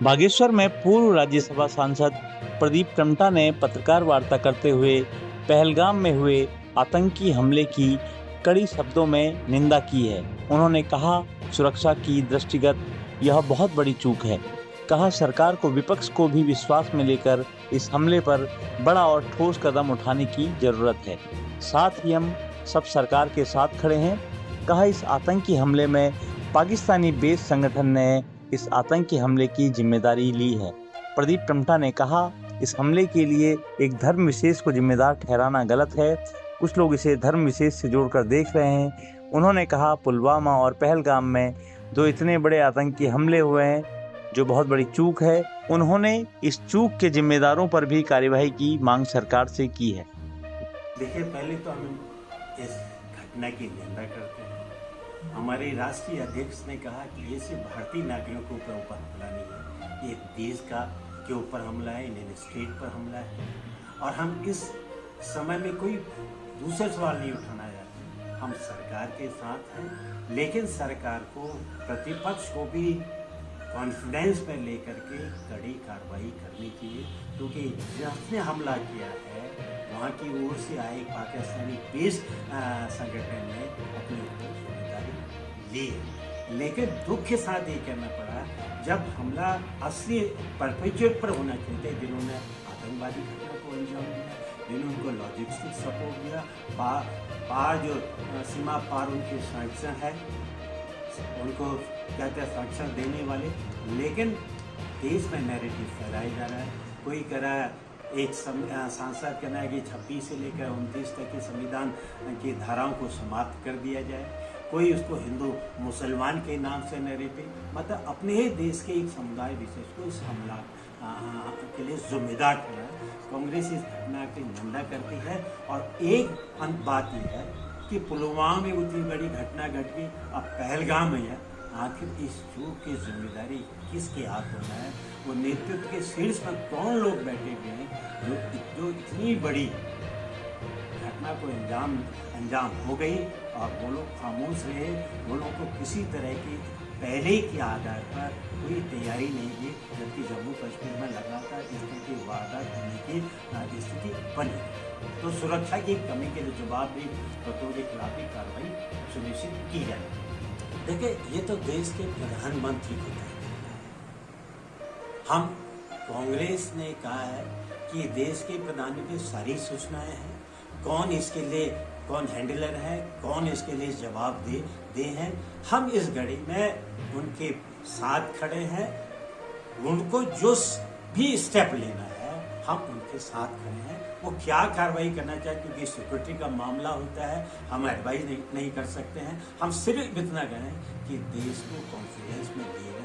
बागेश्वर में पूर्व राज्यसभा सांसद प्रदीप टम्टा ने पत्रकार वार्ता करते हुए पहलगाम में हुए आतंकी हमले की कड़ी शब्दों में निंदा की है। उन्होंने कहा, सुरक्षा की दृष्टिगत यह बहुत बड़ी चूक है। कहा, सरकार को विपक्ष को भी विश्वास में लेकर इस हमले पर बड़ा और ठोस कदम उठाने की जरूरत है। साथ ही हम सब सरकार के साथ खड़े हैं। कहा, इस आतंकी हमले में पाकिस्तानी बेस संगठन ने इस आतंकी हमले की जिम्मेदारी ली है। प्रदीप टम्टा ने कहा, इस हमले के लिए एक धर्म विशेष को जिम्मेदार ठहराना गलत है। कुछ लोग इसे धर्म विशेष से जोड़कर देख रहे हैं। उन्होंने कहा, पुलवामा और पहलगाम में 2 इतने बड़े आतंकी हमले हुए हैं, जो बहुत बड़ी चूक है। उन्होंने इस चूक के जिम्मेदारों पर भी कार्यवाही की मांग सरकार से की है। देखिए, पहले तो हम इस घटना की निंदा करते हैं। हमारे राष्ट्रीय अध्यक्ष ने कहा कि ये सिर्फ भारतीय नागरिकों के ऊपर हमला नहीं है, ये देश के ऊपर हमला है, इंडियन स्टेट पर हमला है। और हम इस समय में कोई दूसरा सवाल नहीं उठाना चाहते। हम सरकार के साथ हैं, लेकिन सरकार को, प्रतिपक्ष को भी कॉन्फिडेंस में लेकर के कड़ी कार्रवाई करनी चाहिए, क्योंकि जिसने हमला किया है वहाँ की ओर से आए पाकिस्तानी बेस संगठन ने अपने ऊपर जिम्मेदारी ली है। लेकिन दुख के साथ ये कहना पड़ा, जब हमला असली परपेचुएट पर होना चाहिए, जिन्होंने आतंकवादी घटना को अंजाम दिया, जिन्होंने उनको लॉजिस्टिक सपोर्ट दिया, पार जो सीमा पार उनके संरक्षण है, उनको कहते हैं संरक्षण देने वाले। लेकिन देश में नैरेटिव फैलाया जा रहा है। कोई कह रहा है, एक सांसद कहना है कि 26 से लेकर 29 तक के संविधान की धाराओं को समाप्त कर दिया जाए। कोई उसको हिंदू मुसलमान के नाम से नैरेटिव, मतलब अपने ही देश के एक समुदाय विशेष को इस हमला के लिए जिम्मेदार ठहरा है। कांग्रेस इस घटना की निंदा करती है। और एक बात यह है कि पुलवामा में उतनी बड़ी घटना घट गई, अब पहलगाम में है। आखिर इस चूक की जिम्मेदारी किसके हाथ होना है? वो नेतृत्व के शीर्ष पर कौन लोग बैठे हुए हैं जो इतनी बड़ी घटना को अंजाम हो गई और वो लोग खामोश रहे। वो लोग को किसी तरह की पहले के आधार पर कोई तैयारी नहीं की, जबकि जम्मू कश्मीर में लगातार इस तरह की वारदात होने की स्थिति बनी। तो सुरक्षा की कमी के लिए जवाबदेही तत्वों के खिलाफ ही कार्रवाई सुनिश्चित की जाए। देखिए, ये तो देश के प्रधानमंत्री को तय करना है। हम कांग्रेस ने कहा है कि देश के प्रधानमंत्री की सारी सूचनाएं हैं, कौन इसके लिए कौन हैंडलर है, कौन इसके लिए जवाब दे हैं। हम इस घड़ी में उनके साथ खड़े हैं। उनको जो भी स्टेप लेना है, हम उनके साथ खड़े हैं। वो क्या कार्रवाई करना चाहिए, क्योंकि सिक्योरिटी का मामला होता है, हम एडवाइस नहीं कर सकते हैं। हम सिर्फ इतना कहें कि देश को कॉन्फिडेंस में लिए गए,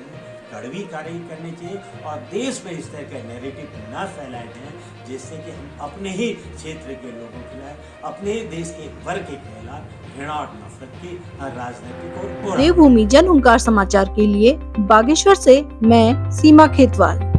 कड़वी कार्रवाई करनी चाहिए और देश में इस तरह का नैरेटिव न फैलाए जाए, जिससे कि हम अपने ही क्षेत्र के लोगों के खिलाफ, अपने ही देश के वर्ग के खिलाफ घृणा और नफरत की राजनीति को। देवभूमि जन हुंकार समाचार के लिए बागेश्वर से मैं सीमा खेतवाल।